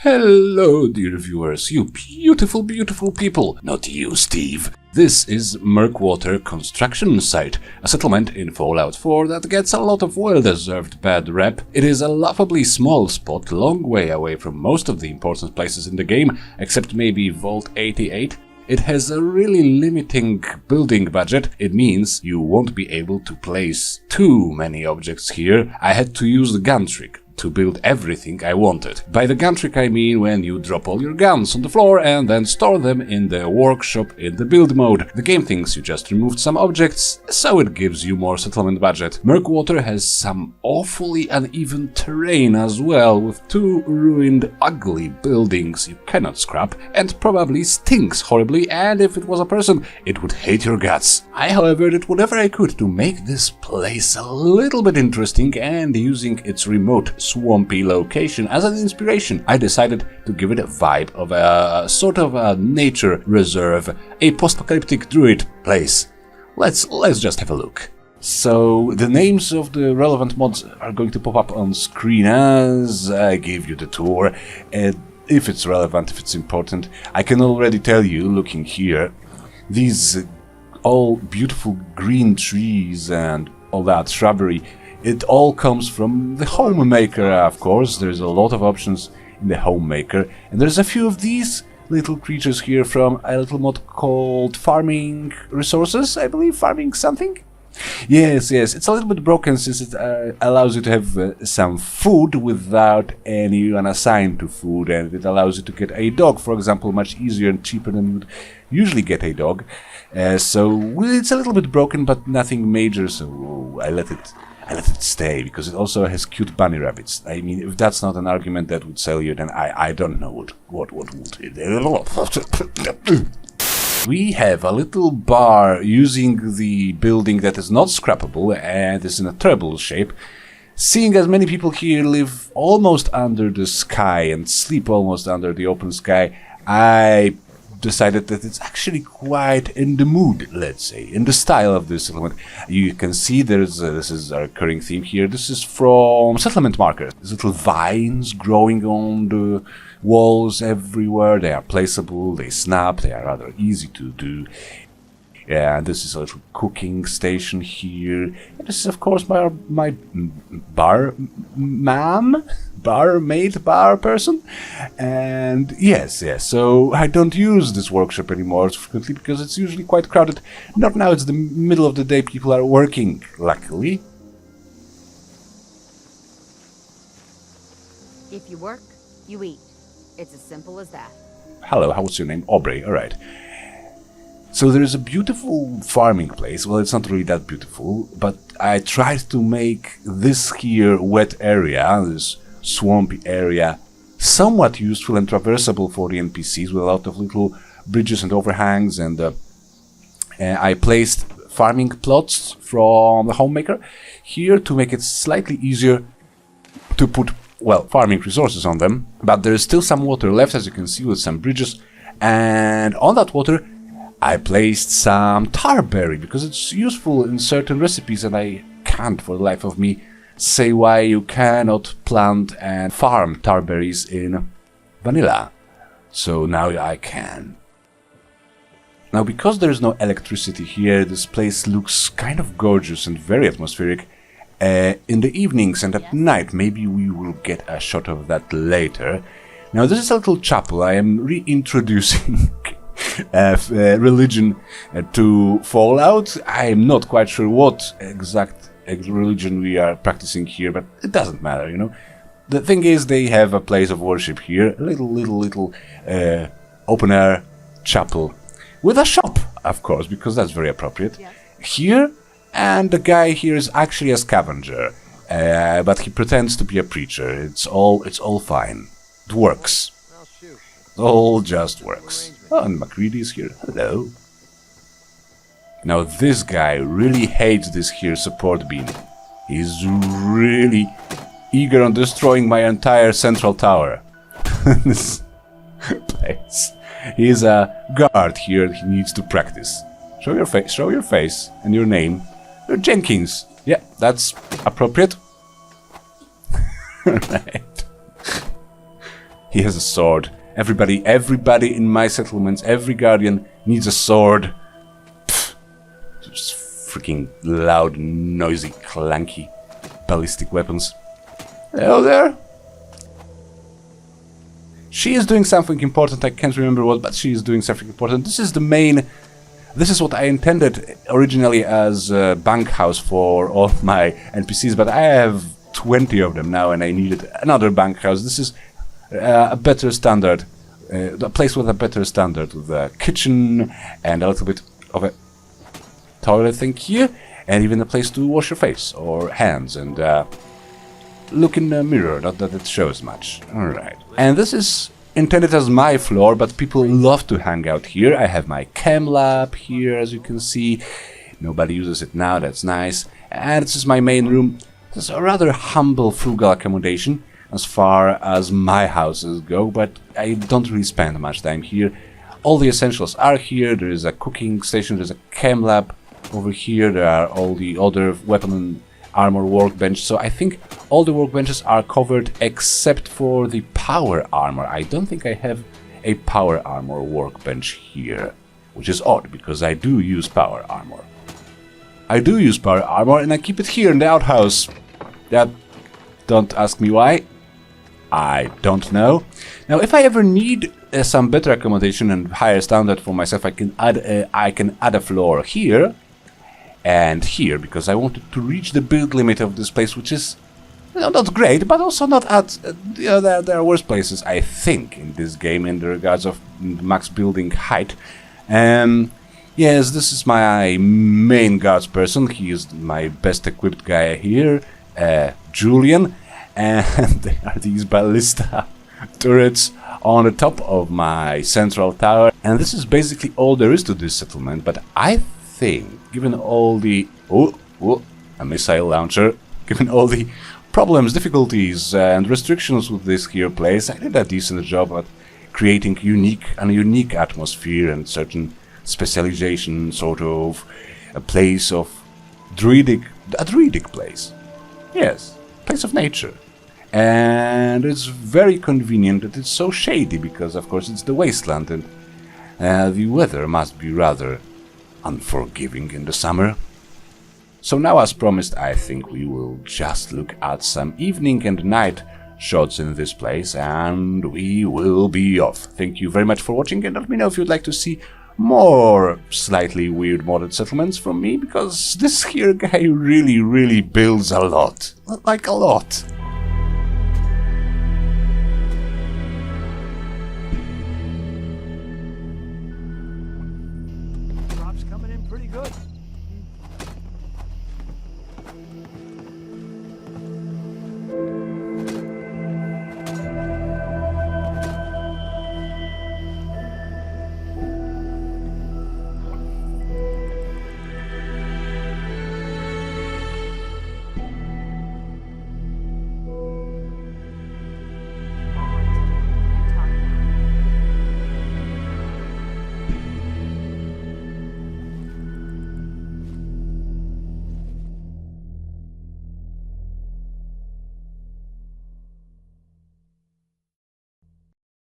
Hello, dear viewers, you beautiful, beautiful people. Not you, Steve. This is Murkwater Site, a settlement in Fallout 4 that gets a lot of well-deserved bad rep. It is a laughably small spot, long way away from most of the important places in the game, except maybe Vault 88. It has a really limiting building budget. It means you won't be able to place too many objects here. I had to use the gun trick to build everything I wanted. By the gun trick I mean when you drop all your guns on the floor and then store them in the workshop in the build mode. The game thinks you just removed some objects, so it gives you more settlement budget. Murkwater has some awfully uneven terrain as well, with two ruined, ugly buildings you cannot scrap, and probably stinks horribly, and if it was a person, it would hate your guts. I, however, did whatever I could to make this place a little bit interesting, and using its remote swampy location as an inspiration, I decided to give it a vibe of a sort of a nature reserve, a post-apocalyptic druid place. Let's just have a look. So the names of the relevant mods are going to pop up on screen as I give you the tour. If it's relevant, if it's important, I can already tell you, looking here, these all beautiful green trees and all that shrubbery, it all comes from the Homemaker, of course. There's a lot of options in the Homemaker, and there's a few of these little creatures here from a little mod called Farming Resources, I believe, Farming something? Yes, it's a little bit broken since it allows you to have some food without anyone assigned to food, and it allows you to get a dog, for example, much easier and cheaper than you would usually get a dog. So it's a little bit broken, but nothing major, so I let it stay, because it also has cute bunny rabbits. I mean, if that's not an argument that would sell you, then I don't know what would. We have a little bar using the building that is not scrappable and is in a terrible shape. Seeing as many people here live almost under the sky and sleep almost under the open sky, I decided that it's actually quite in the mood, let's say, in the style of this settlement. You can see this is a recurring theme here. This is from Settlement Marker. There's little vines growing on the walls everywhere. They are placeable, they snap, they are rather easy to do. Yeah, and this is a little cooking station here. And this is, of course, my barmaid person. And yes, so I don't use this workshop anymore frequently because it's usually quite crowded. Not now, it's the middle of the day, people are working, luckily. If you work, you eat. It's as simple as that. Hello, what's your name? Aubrey, alright. So there is a beautiful farming place. Well, it's not really that beautiful, but I tried to make this here wet area, this swampy area, somewhat useful and traversable for the NPCs with a lot of little bridges and overhangs, and I placed farming plots from the Homemaker here to make it slightly easier to put, well, farming resources on them. But there is still some water left, as you can see, with some bridges, and on that water I placed some tarberry, because it's useful in certain recipes, and I can't for the life of me say why you cannot plant and farm tarberries in vanilla. So now I can. Now, because there's no electricity here, this place looks kind of gorgeous and very atmospheric. In the evenings and at night, maybe we will get a shot of that later. Now, this is a little chapel. I am reintroducing religion to Fallout. I'm not quite sure what exact religion we are practicing here, but it doesn't matter, you know. The thing is, they have a place of worship here, a little open air chapel with a shop, of course, because that's very appropriate. Yes. Here, and the guy here is actually a scavenger, but he pretends to be a preacher. It's all fine. It works. It all just works. Oh, and MacReady is here. Hello. Now this guy really hates this here support beam. He's really eager on destroying my entire central tower. This place. He's a guard here. He needs to practice. Show your face and your name. Jenkins. Yeah, that's appropriate. Right. He has a sword. Everybody in my settlements, every guardian needs a sword. Pfft. Just freaking loud, noisy, clanky, ballistic weapons. Hello there. She is doing something important. I can't remember what, but she is doing something important. This is what I intended originally as a bunkhouse for all my NPCs, but I have 20 of them now and I needed another bunkhouse. This is a better standard, a place with a better standard, with a kitchen and a little bit of a toilet thing here, and even a place to wash your face or hands and look in the mirror, not that it shows much. Alright. And this is intended as my floor, but people love to hang out here. I have my chem lab here, as you can see. Nobody uses it now, that's nice. And this is my main room. This is a rather humble, frugal accommodation as far as my houses go, but I don't really spend much time here. All the essentials are here. There is a cooking station, there's a chem lab over here, there are all the other weapon and armor workbench, so I think all the workbenches are covered except for the power armor. I don't think I have a power armor workbench here, which is odd because I do use power armor. And I keep it here in the outhouse. Don't ask me why. I don't know. Now, if I ever need some better accommodation and higher standard for myself, I can add a floor here and here, because I wanted to reach the build limit of this place, which is not great, but also not at there are worse places, I think, in this game in the regards of max building height. Yes, this is my main guards person. He is my best equipped guy here, Julian. And there are these ballista turrets on the top of my central tower. And this is basically all there is to this settlement. But I think, given all the... a missile launcher. Given all the problems, difficulties and restrictions with this here place, I did a decent job at creating a unique atmosphere and certain specialization, sort of a place of a druidic place. Yes, place of nature. And it's very convenient that it's so shady, because of course it's the wasteland and the weather must be rather unforgiving in the summer. So now, as promised, I think we will just look at some evening and night shots in this place and we will be off. Thank you very much for watching, and let me know if you'd like to see more slightly weird modded settlements from me, because this here guy really builds a lot. Like a lot. Crop's coming in pretty good.